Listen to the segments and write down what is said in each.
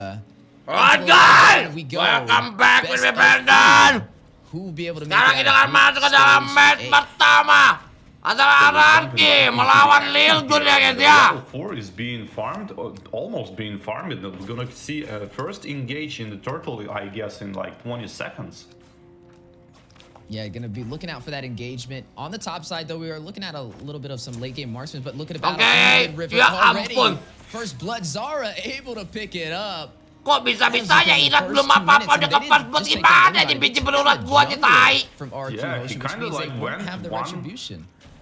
Alright guys, welcome back with me Brandon. Sekarang kita akan masuk ke dalam match pertama antara Ranki melawan Lilgun ya guys ya. Level 4 is being farmed, almost being farmed. We're gonna see first engage in the turtle, I guess, in like 20 seconds. Yeah, gonna be looking out for that engagement. On the top side, though, we are looking at a little bit of some late game marksmen, but look at about ya ampun. First blood, Zara able to pick it up. Kok bisa-bisanya Irat belum apa-apa udah kepas buat gimana di biji berurat gua nih tai. Yeah, he kind of like went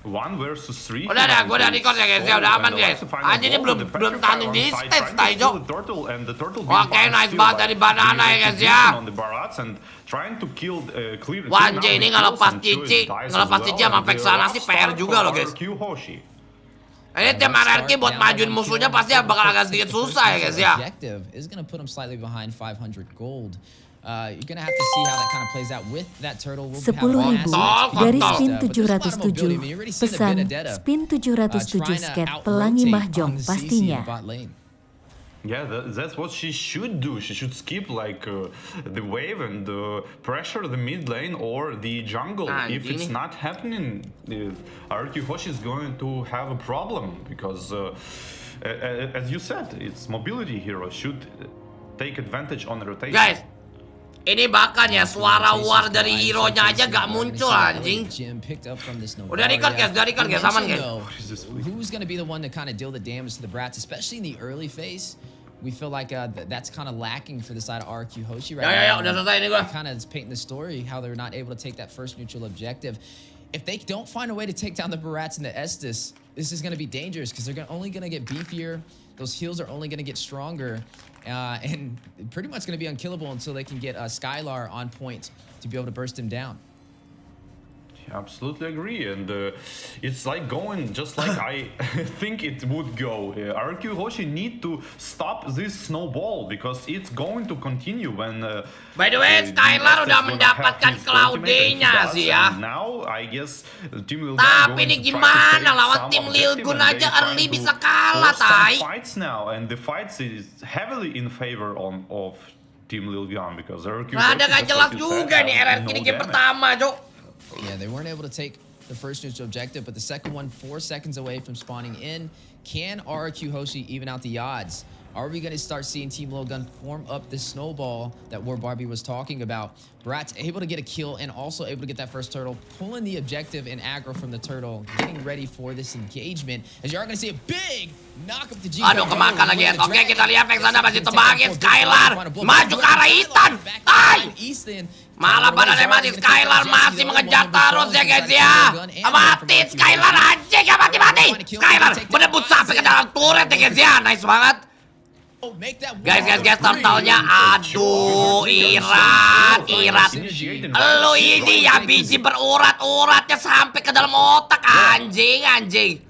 one versus three. Udah dah, gua udah record ya guys ya, udah aman guys. Anjir ini belum tahan di stage tai Jo. Oke, nice banget dari banana ya guys ya. Wah anjir ini ngelepas cici sama Vexana sih PR juga loh guys. Ini tim RRQ buat majuin musuhnya pasti bakal agak sedikit susah ya guys ya. Is gonna put him slightly behind 500 gold. You're gonna have to see how that kind of plays out with that turtle. 10.000 dari spin 707. Pesan spin 707 sket pelangi mahjong pastinya. Yeah, that's what she should do. She should skip like the wave and pressure the mid lane or the jungle. If it's not happening, RQ Hoshi is going to have a problem because, as you said, it's mobility hero should take advantage on the rotation. Guys, ini bahkan ya suara war dari hero-nya aja gak muncul anjing. Udah record guys, aman guys. Who's gonna be the one to kind of deal the damage to the brats, especially in the early phase? We feel like that's kind of lacking for the side of RQ Hoshi right now. Udah selesai nih gua. Kind of painting the story how they're not able to take that first neutral objective. If they don't find a way to take down the Barats and the Estes, this is going to be dangerous because they're only going to get beefier. Those heals are only going to get stronger. And pretty much going to be unkillable until they can get Skylar on point to be able to burst him down. Absolutely agree, and it's like going just like I think it would go. RQ Hoshi need to stop this snowball because it's going to continue when. By the way, Skylar udah mendapatkan Cloud-nya sih ya. Now I guess Team Lilgun. Tapi ini gimana lawan tim Lilgun aja early bisa kalah tai. Fights now, and the fights is heavily in favor of Team Lilgun because RQ. Ada gak jelas juga nih RRQ di game pertama, Jo. Yeah, they weren't able to take the first neutral objective, but the second one 4 seconds away from spawning in. Can RQ Hoshi even out the odds? Are we going to start seeing Team Lilgun form up this snowball that War Barbie was talking about? Brat's able to get a kill and also able to get that first turtle, pulling the objective and aggro from the turtle, getting ready for this engagement. As you are going to see a big knock up the G. Aduh, kemakan lagi ya. Oke, kita lihat Vexana masih tebangin Skylar. Maju ke arah Ethan. Tai! Malah badannya mati, Skylar masih mengejar terus ya guys ya. Mati Skylar anjing, ya mati-mati. Skylar menembus sampai ke dalam turret ya guys ya. Nice banget. Guys, turtle-nya aduh, Irat. Lu ini ya biji berurat-uratnya sampai ke dalam otak anjing.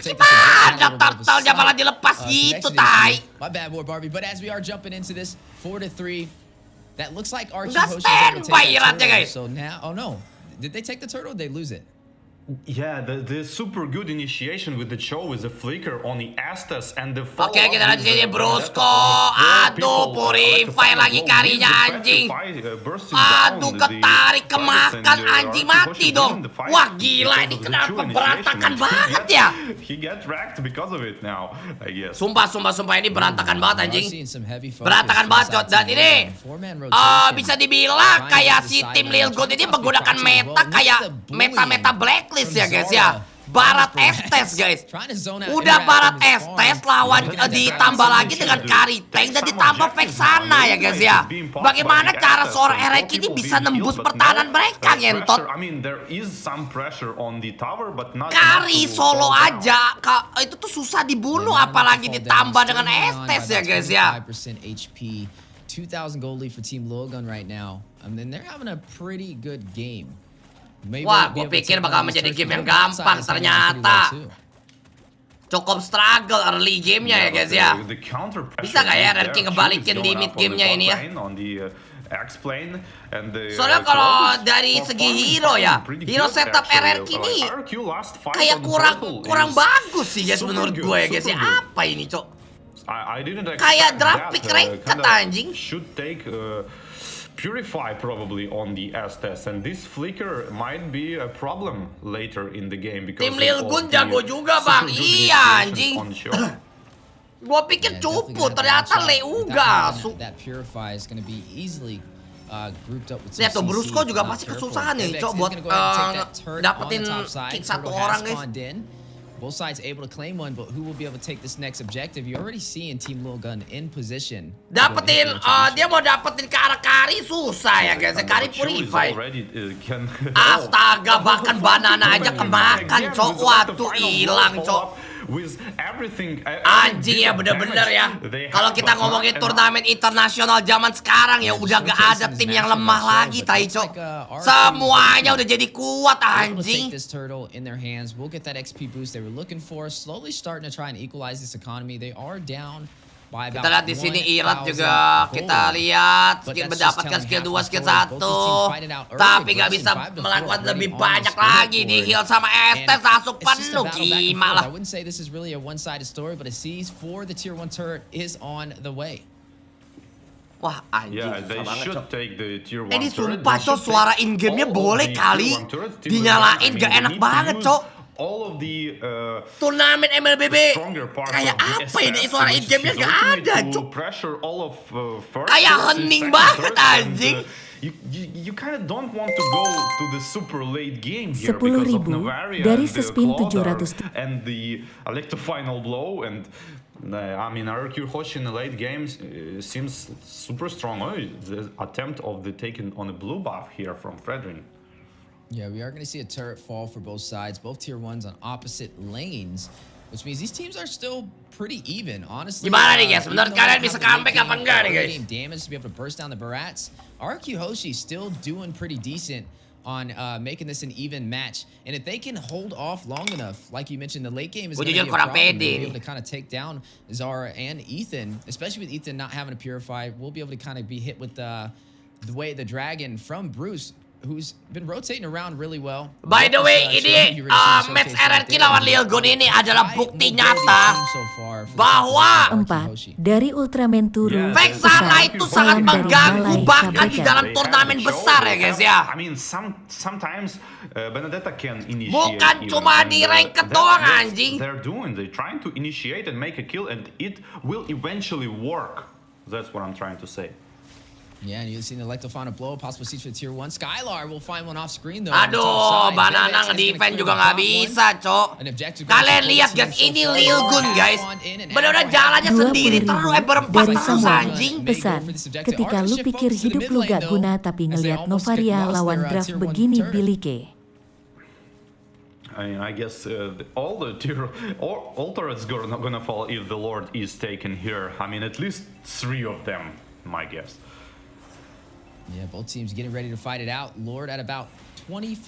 Gimana turtle-nya malah dilepas gitu, tai. My bad, War Barbie, but as we are jumping into this 4-3, that looks like RQ Hoshi is going to take that turtle. guys. So now, oh no, did they take the turtle or did they lose it? Yeah, the super good initiation with the show with the flicker on the Estes and the follow-up. Oke, kita lihat sini Brusco. Aduh, purify lagi karinya anjing. Aduh, ketarik kemakan anjing, mati dong. Wah, gila ini kenapa berantakan banget ya? He get wrecked because of it now, I guess. Sumpah ini berantakan banget anjing. Berantakan banget, Cot. Dan ini bisa dibilang kayak si tim Lilgun ini menggunakan meta kayak meta Blacklist ya guys ya. Barat Estes guys. Udah Barat Estes lawan ditambah lagi dengan Kari Tank dan ditambah Vexana ya guys ya. Bagaimana cara seorang RRQ ini bisa nembus pertahanan mereka ngentot? Kari solo aja itu tuh susah dibunuh apalagi ditambah dengan Estes ya guys ya. 2,000 gold lead for Team Lilgun right now. I mean, they're having a pretty good game. Wah, gue pikir bakal menjadi game yang gampang, ternyata cukup struggle early gamenya ya guys ya. Bisa gak ya RRQ ngebalikin di mid gamenya ini ya? Soalnya kalau dari segi hero ya, hero setup RRQ ini kayak kurang bagus sih guys menurut gue ya guys ya. Apa ini, Cok? I didn't expect Kayak draft that. pick ranked anjing. Should take Purify probably on the S test, and this flicker might be a problem later in the game because Tim Lilgun jago juga bang, iya anjing. Gua pikir cupu, ternyata Leuga. That Purify is gonna be easily grouped up with Lihat tuh, Brusco juga pasti kesusahan nih, Cok, buat dapetin kick satu orang guys. Both sides able to claim one, but who will be able to take this next objective? You're already seeing Team Lilgun in position. Dapetin, dia mau dapetin ke arah Kari susah ya guys. Kari Purify. Astaga, bahkan banana aja kemakan, Cok. Waduh, hilang, Cok. Anjing ya, bener-bener ya. Kalau kita ngomongin turnamen internasional zaman sekarang ya, udah gak ada tim yang lemah lagi, Taicho. Semuanya udah jadi kuat, anjing. Kita lihat di sini Irat juga, kita lihat skill mendapatkan skill 2, skill 1, tapi nggak bisa melakukan lebih banyak lagi. Di heal sama ST langsung penuh, gimana lah. Wah anjing, ini sumpah Cok, suara in game-nya boleh kali dinyalain, gak enak banget Cok. All of the turnamen MLBB kayak apa ini, suara in game-nya gak ada Cok. Kayak hening banget anjing. You kind of don't want to go to the super late game here because of 10.000 Navaria dari and the sespin Clawdar 700 and the Electro final blow, and I mean RQ Hoshi in the late games seems super strong. Oh, the attempt of the taking on a blue buff here from Fredrin. Yeah, we are going to see a turret fall for both sides, both tier 1s on opposite lanes, which means these teams are still pretty even, honestly. Gimana nih guys, menurut kalian bisa comeback apa enggak nih guys? Damage to be able to burst down the Barats. RQ Hoshi still doing pretty decent on making this an even match, and if they can hold off long enough, like you mentioned, the late game is going to be a problem. We'll be able to kind of take down Zara and Ethan, especially with Ethan not having a Purify. We'll be able to kind of be hit with the way the Dragon from Bruce, who's been rotating around really well. By the way, ini match RRQ lawan Lilgun ini adalah bukti nyata bahwa 4 dari Ultraman turun. Vexana itu sangat mengganggu bahkan di dalam turnamen besar ya guys ya. I mean, sometimes Benedetta can initiate. Bukan cuma di rank doang anjing. They're trying to initiate and make a kill, and it will eventually work. That's what I'm trying to say. Yeah, and you've seen the Electofana blow, possible siege for tier 1. Skylar will find one off screen though. Aduh, banana nge-defend juga nggak bisa, Cok. Kalian lihat guys, ini Lilgun guys. Bener-bener jalannya sendiri terus, berempat terus anjing. Pesan, ketika lu pikir hidup lu gak guna tapi ngeliat Novaria lawan draft begini bilike. I guess all turrets gonna fall if the Lord is taken here. I mean, at least 3 of them, my guess. Yeah, both teams getting ready to fight it out. Lord at about 25%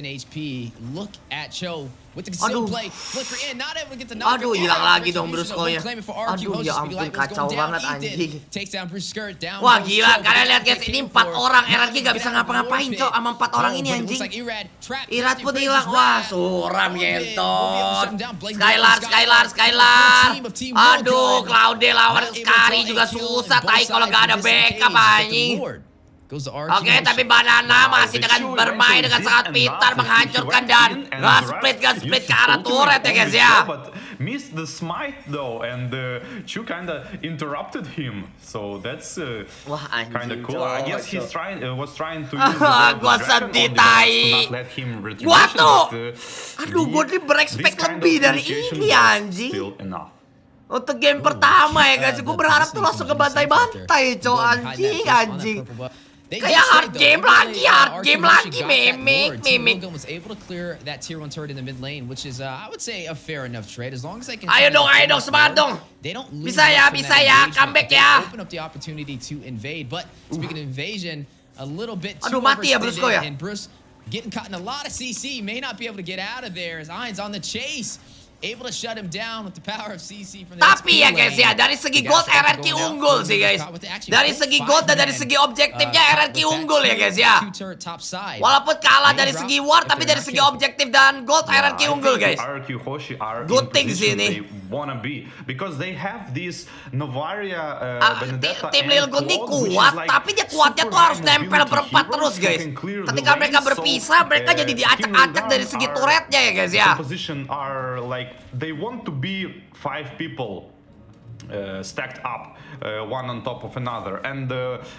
HP. Look at Cho with the concealed play. Flicker in, not able to get the knock. Aduh, hilang lagi dong Brusco-nya. Aduh, ya ampun, kacau banget anjing. Takes down Bruce skirt down. Wah, gila. Kalian lihat guys, ini 4 orang. RRQ gak bisa ngapa-ngapain, Cok, sama 4 orang ini anjing. Irat pun hilang. Wah, suram gentot. Skylar. Aduh, Claude lawan Skari juga susah. Tai kalau gak ada backup anjing. Oke, tapi Banana masih dengan bermain dengan sangat pintar, menghancurkan dan nge-split ke arah turret ya guys ya. Missed the smite though, and Chu kinda interrupted him, so that's kinda cool. I guess he's was trying to use gua sedih tai. Gua tuh, aduh, gua berekspek lebih dari ini anjing. Untuk game pertama ya guys, gua berharap tuh langsung kebantai-bantai, Cok, anjing. Kayak hard game lagi, memik. Was able to clear that tier 1 turret in the mid lane, which is I would say a fair enough trade as long as they can. Ayo dong, semangat dong. Bisa ya, comeback ya. Open up the opportunity to invade, but speaking of invasion, a little bit too aduh, mati ya Brusco ya. And Bruce getting caught in a lot of CC, may not be able to get out of there as Ain's on the chase. Able to shut him down with the power of CC from the Tapi ya guys ya, dari segi gold RRQ unggul sih guys. Dari segi gold dan dari segi objektifnya RRQ unggul ya guys ya. Walaupun kalah dari segi war, tapi dari segi objektif dan gold RRQ unggul guys. Good thing sih ini. wanna be, because they have this Novaria, Benedetta, Tim and Lilgun ini Claude, which is kuat, like tapi dia kuatnya tuh harus super high nempel mobility berempat heroes terus who guys. can clear the Ketika mereka lane. berpisah, mereka jadi diacak-acak Team dari Lilgun segi are- turretnya ya guys ya. the position are like they want to be 5 people stacked up, one on top of another, and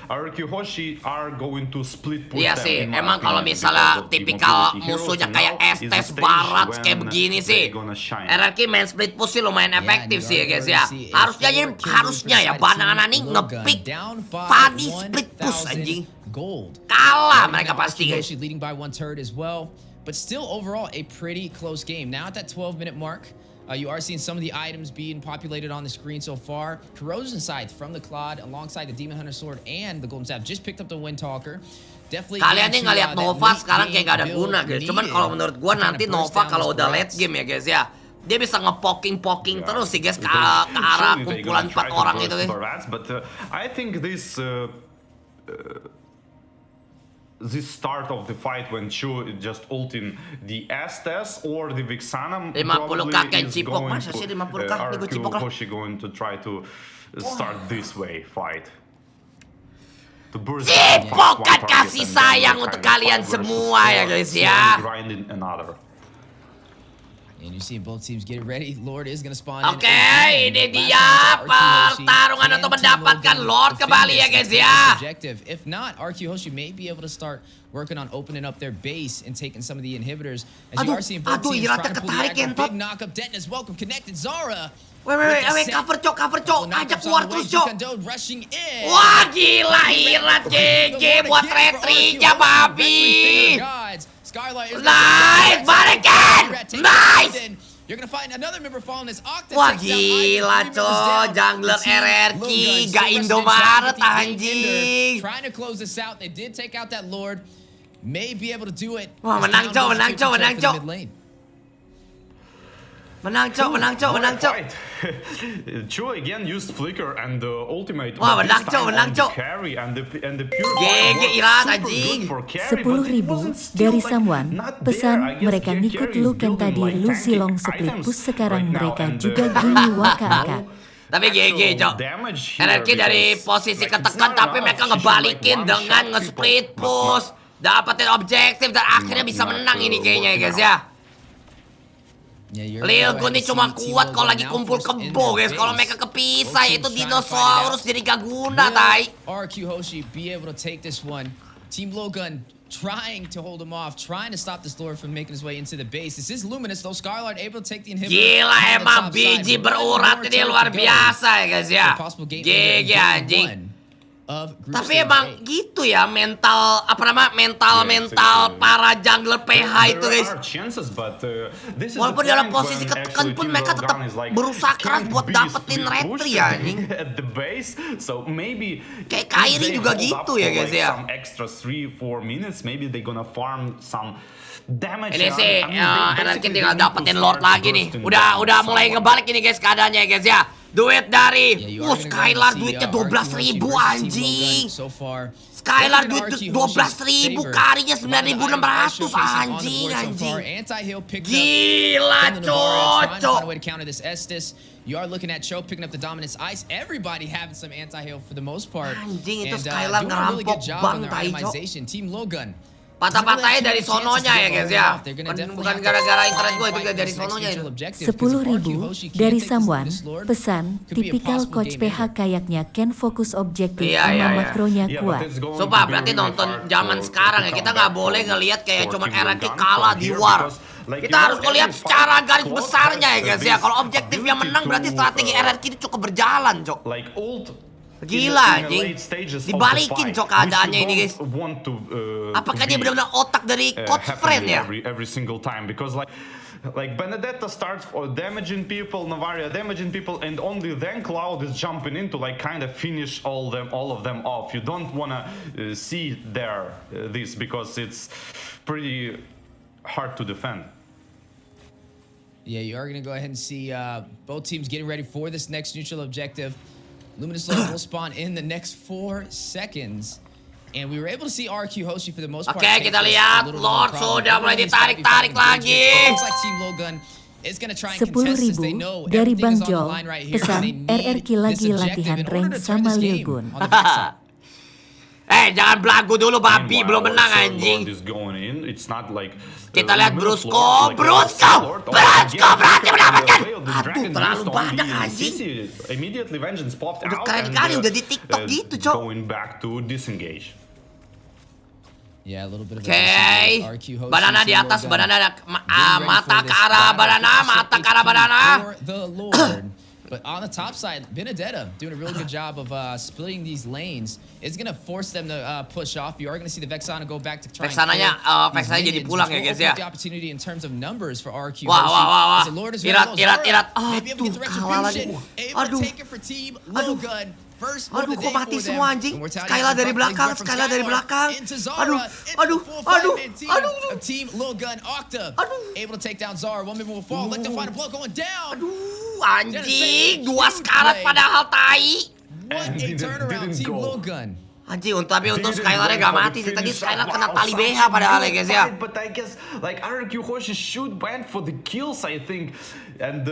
RQ Hoshi are going to split push Iya them, sih, in my emang kalau opinion, misalnya because of the tipikal mobility heroes. musuhnya And kayak now is the Estes stage Barat when kayak begini they sih, gonna shine. RRQ main split push sih lumayan Yeah, efektif and sih ya you guys already ya. see a Harusnya four killing harusnya ya inside Banana Team nih Lilgun, ngepick down by Fadi split push 1,000 anjing. gold. Kalah Right mereka now, pasti guys. Hoshi leading by 1 turret as well, but still overall a pretty close game. Now at that 12-minute mark, you are seeing some of the items being populated on the screen so far. Corrosion Scythe from the Claude alongside the Demon Hunter Sword and the Golden Staff just picked up the Windtalker. Definitely Kalian nih into, ngeliat that Nova late sekarang kayak game gak ada build guna guys. Cuman needed kalau menurut gua to nanti kinda burst Nova down kalau those udah late threats. game ya guys ya, dia bisa nge-poking terus sih guys ke Because arah surely they kumpulan gonna 4 try to orang burst itu guys. Barats, but I think this start of the fight when Chu just ulting the Estes or the Vixana 50k probably is cipok. going Masa sih 50k? Ini gua RQ cipok lah. Hoshi going to try to start this way fight. To burst Cipok one kan target kasih and then sayang kind untuk of kalian fight versus semua ya four, guys slowly ya. grinding another. And you see both teams get ready. Lord is going to spawn Oke, in. ini Last dia time for RQ Hoshi. pertarungan Can untuk Team mendapatkan Lilgun Lord defend kembali this ya and guys take ya. this objective? If not, RQ Hoshi may be able to start working on opening up their base and taking some of the inhibitors. As you are seeing both teams Iratnya trying to pull the ketarik, aggro. Kentot. Big knock-up. Denton is welcome. Connected. Zara. Wait, cover cok, ajak keluar terus cok. Rushing in. Wah gila Irat GG buat retry-nya babi. Nice, balikin! Nice! You're gonna find another member falling as Octa Wah takes down gila Ivan, 3 members cok, down. jungler The team RRQ Lilgun gak still rushing in, Indomaret trying to get the game ender. anjing. Trying to close this out. They did take out that Lord. May be able to do it. Wah, As menang, down Cok, goes menang, Chicken Cok, Chop menang, for the Cok. mid lane. Menang cok. Chu again used flicker and ultimate. Wah, but menang, this Cok, time menang, on Cok. the carry and the pure GG power Irat, super anjing. good for carry, but it 10.000 wasn't still, dari like, Samuan. not there. Pesan I guess mereka Carry ngikut is lu kan building, tadi like, lu tanking silong split items push sekarang right now, mereka and, juga gini waka angkat. Tapi GG cok. damage here RRQ dari because, posisi like, it's ketekan not tapi enough. mereka She should, ngebalikin like, dengan one-shot nge-split people, but push. Dapetin objektif dan akhirnya bisa not, menang ini kayaknya ya working guys out. ya. Yeah, you're gonna go Lilgun ahead ini and cuma see Team kuat kalau Lilgun lagi now kumpul forced in kebo their guys. Kalau base. mereka kepisah Both itu teams trying to fight it dinosaurus out. jadi gak guna tai. Will RQ Hoshi be able to take this one? Team Lilgun trying to hold him off, trying to stop this Lord from making his way into the base. This is Luminous though. Scarlet able to take the inhibitor. Gila on the emang top biji side. berurat One ini more luar turret to go. biasa ya guys ya. So possible game GG over in game anjing. one of group Tapi stage emang A. gitu ya mental mental para jungler PH itu guys. Walaupun dalam posisi ketekan pun mereka tetap berusaha keras buat dapetin retry ya anjing. Kayak Kairi juga gitu ya guys ya. Ini sih RRQ tinggal dapetin Lord lagi nih. Udah mulai ngebalik ini guys keadaannya ya guys ya. Duit dari Skylar duitnya 12.000 anjing. Skylar duit 12.000, karinya 9.600 anjing. Gila cocok. You are looking at Cho picking up the dominance ice. Everybody having some anti-hail for the most part. Anjing, itu And Skylar doing a really good ngerampok job bang, on their tai, Cok. itemization. Team Lilgun. Patah-patahnya dari sononya ya guys ya. Bukan gara-gara internet gue itu dari sononya itu. 10.000 dari Samuan. Pesan, tipikal coach PH kayaknya can fokus objektif Iya, sama iya. makronya kuat. Sumpah berarti nonton zaman sekarang ya. Kita nggak boleh ngelihat kayak cuman RRQ kalah di war. Kita harus ngelihat secara garis besarnya ya guys ya. Kalau objektifnya menang berarti strategi RRQ itu cukup berjalan cok. Gila anjing. Dibalikin cok keadaannya ini guys. Apakah dia benar-benar otak dari coach friend ya? Every single time because like Benedetta starts for damaging people, Navaria damaging people, and only then Cloud is jumping in to like kind of finish all of them off. You don't wanna see this because it's pretty hard to defend. Yeah, you are going to go ahead and see both teams getting ready for this next neutral objective. Luminous Lord will spawn in the next 4 seconds. And we were able to see RQ Hoshi for the most part. Oke, kita lihat Lord sudah mulai ditarik-tarik lagi. Looks like Team Lilgun is going to try and contest this. They know 10.000 dari everything Bang is on the Jol. line right here. and they Pesan need RRQ this lagi objective latihan in order rank to turn sama this game Lilgun. on the backside. Jangan belagu dulu babi, belum menang anjing. Kita lihat Brusco berhasil mendapatkan. Aduh, terlalu banyak anjing. Udah keren kali, udah di TikTok gitu, Cok. Yeah, a little bit of Oke, banana di atas, banana mata ke arah banana. But on the top side, Benedetta doing a really good job of splitting these lanes. It's going to force them to push off. You are going to see the Vexana go back to try Vexananya jadi pulang ya guys ya. The opportunity in terms of numbers for RQ. Wah. Irat. Aduh, kalah lagi. Aduh. Aduh, kok mati semua anjing? Skyla dari belakang. Aduh. Team Lilgun Octa able to take down Zara. One minute will fall. Let them find a blow going down. Aduh, anjing. 2 sekarat padahal tai. What a turnaround, Team Lilgun. Anjing, tapi untung Skylarnya gak mati sih. Tadi Skylar kena tali BH padahal ya guys ya. But I guess like RQ Hoshi should went for the kills, I think, and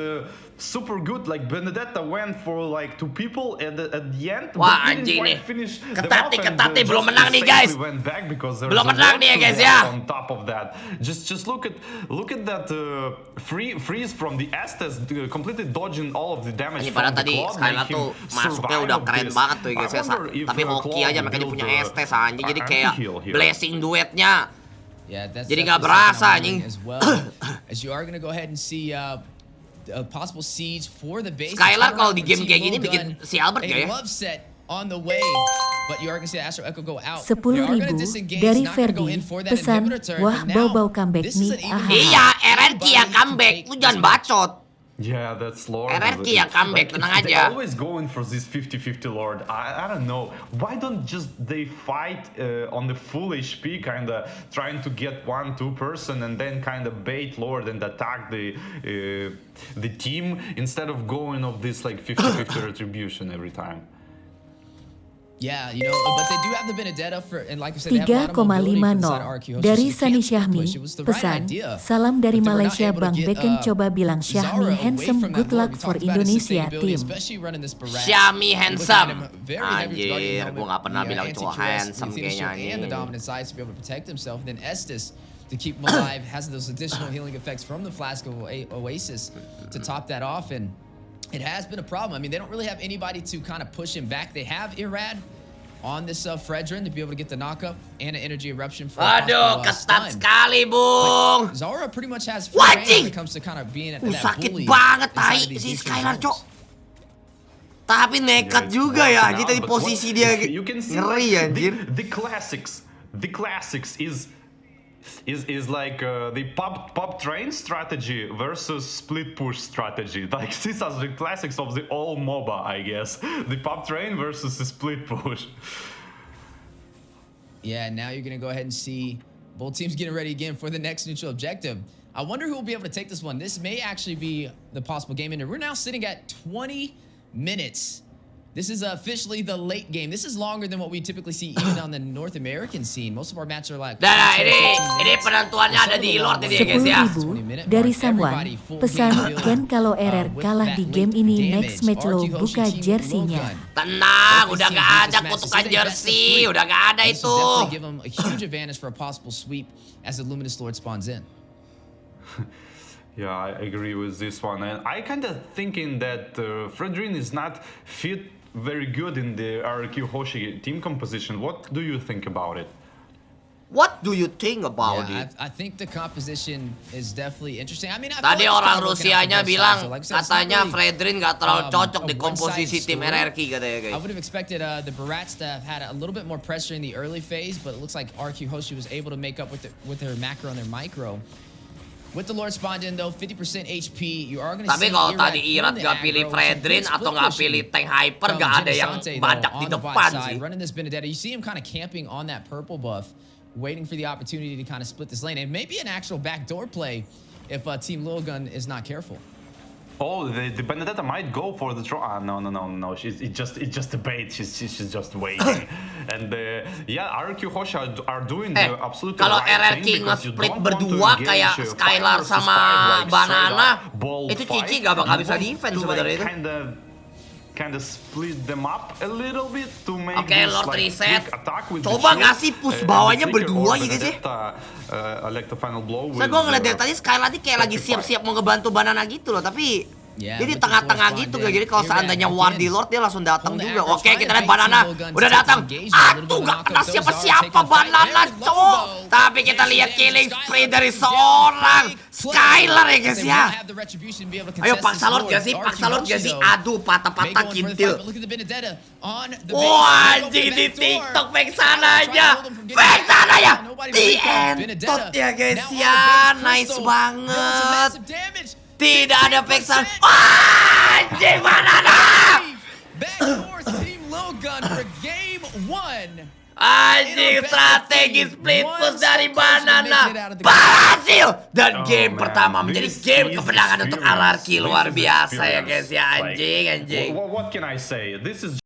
super good. Like Benedetta went for like 2 people at the end. Wah anjing nih. Ketat nih, belum menang nih guys. Belum menang nih ya guys ya. On top of that, just look at that freeze from the Estes, completely dodging all of the damage. Ini pada tadi Skylar tuh masuknya udah keren banget tuh guys ya. Tapi hoki aja makanya punya Estes anjing, jadi kayak blessing duetnya. Jadi nggak berasa anjing. As you are gonna go ahead and see a possible siege for the base. Skylar kalau di game kayak gini bikin si Albert gak ya? On the way, but you are going to see the Astro Echo go out. 10.000 dari Ferdi. Pesan, wah bau-bau comeback nih. Iya, RRQ yang comeback. Lu jangan bacot. Yeah, that's Lord. RRQ yang comeback, tenang aja. They always going for this 50-50 Lord. I don't know. Why don't just they fight on the full HP, kinda trying to get 1-2 person and then kinda bait Lord and attack the team instead of going of this like 50-50 retribution every time. Yeah, you know, but they do have the Benedetta for, and like I said, they have a lot of 3,50 dari Sani Syahmi. Pesan, salam dari Malaysia Bang Beken, coba bilang Syahmi handsome, good luck for Indonesia team. Syahmi handsome. Anjir, gue gak pernah bilang cowok handsome kayaknya and the dominant sides to be able to protect himself. And then Estes to keep him alive has those additional healing effects from the Flask of Oasis to top that off. And it has been a problem. I mean, they don't really have anybody to kind of push him back. They have Irad on this Fredrin to be able to get the knockup and an energy eruption for aduh, ketat sekali, Bung. Zara pretty much has free reign when it comes to kind of being at that bully. Sakit banget tai si Skylar, Cok. Tapi nekat juga ya, anjir tadi posisi dia ngeri anjir. The classics is like the pop train strategy versus split push strategy. Like these are the classics of the all MOBA, I guess. The pop train versus the split push. Yeah, now you're gonna go ahead and see both teams getting ready again for the next neutral objective. I wonder who will be able to take this one. This may actually be the possible game ender. We're now sitting at 20 minutes. This is officially the late game. This is longer than what we typically see even on the North American scene. Most of our matches are like... ini penentuannya ada di Lord ini ya guys ya. 10.000 dari Samwan. Pesan, Ken kalau RR kalah di game ini next match lo buka jersinya. Tenang, udah gak ada kutukan jersey. Udah gak ada itu. Give him a huge advantage for a possible sweep as the Luminous Lord spawns in. Yeah, I agree with this one. And I kind of thinking that Fredrin is not fit very good in the RQ Hoshi team composition. What do you think about it? What do you think about it? I think the composition is definitely interesting. I mean, tadi orang Rusianya bilang katanya Fredrin gak terlalu cocok di komposisi tim RRQ katanya guys. I would have expected the Barats to have had a little bit more pressure in the early phase, but it looks like RQ Hoshi was able to make up with their macro and their micro. With the Lord spawned in though, 50% HP, you are going to see. Tapi kalau tadi Irat gak pilih Fredrin atau gak pilih tank hyper, gak ada yang badak di depan sih. Running this Benedetta, you see him kind of camping on that purple buff, waiting for the opportunity to kind of split this lane, and maybe an actual backdoor play if Team Lilgun is not careful. Oh, the Benedetta might go for the throw. No. It's just a bait. She's just waiting. And yeah, RQ Hoshi are doing the absolute kalau right RRQ thing because you nge-split don't want to berdua engage kayak 5 Skylar versus sama 5, like, Banana, straight up ball itu fight. Cici gak bakal You bisa want defense to, sebenarnya like, itu. Kind of split them up a little bit to make Oke, this Lord like reset. quick attack with Coba the shield, ngasih push and bawahnya the Flicker berdua or ya guys ya. Benedetta, like the final blow Saya with, gue ngeliat dari tadi Skylar nih kayak lagi 35. siap-siap mau ngebantu Banana gitu loh, tapi Yeah, dia di with the tengah-tengah force gitu bond guys. in. Jadi kalau Here seandainya back War again. di Lord dia langsung datang Holding juga. the average, Oke, trying kita to lihat bait Banana Team Lilgun udah to datang. engagement. A little bit Aduh, of gak knockup kena so siapa-siapa Zara taking Banana fight. There's the cowok. logo. Tapi kita lihat killing spree dari seorang Skylar ya guys ya. Ayo paksa Lord gak sih? Paksa Lord gak sih? Aduh, patah-patah kintil. Wah, anjing di TikTok fake sananya. Fake sananya. Dientot ya guys ya. Nice banget. Tidak ada fake sana. Wah, anjing Banana. Anjing strategi split push dari Banana berhasil. Dan game pertama menjadi game kemenangan untuk RRQ. Luar biasa ya guys ya. Anjing. What can I say? This is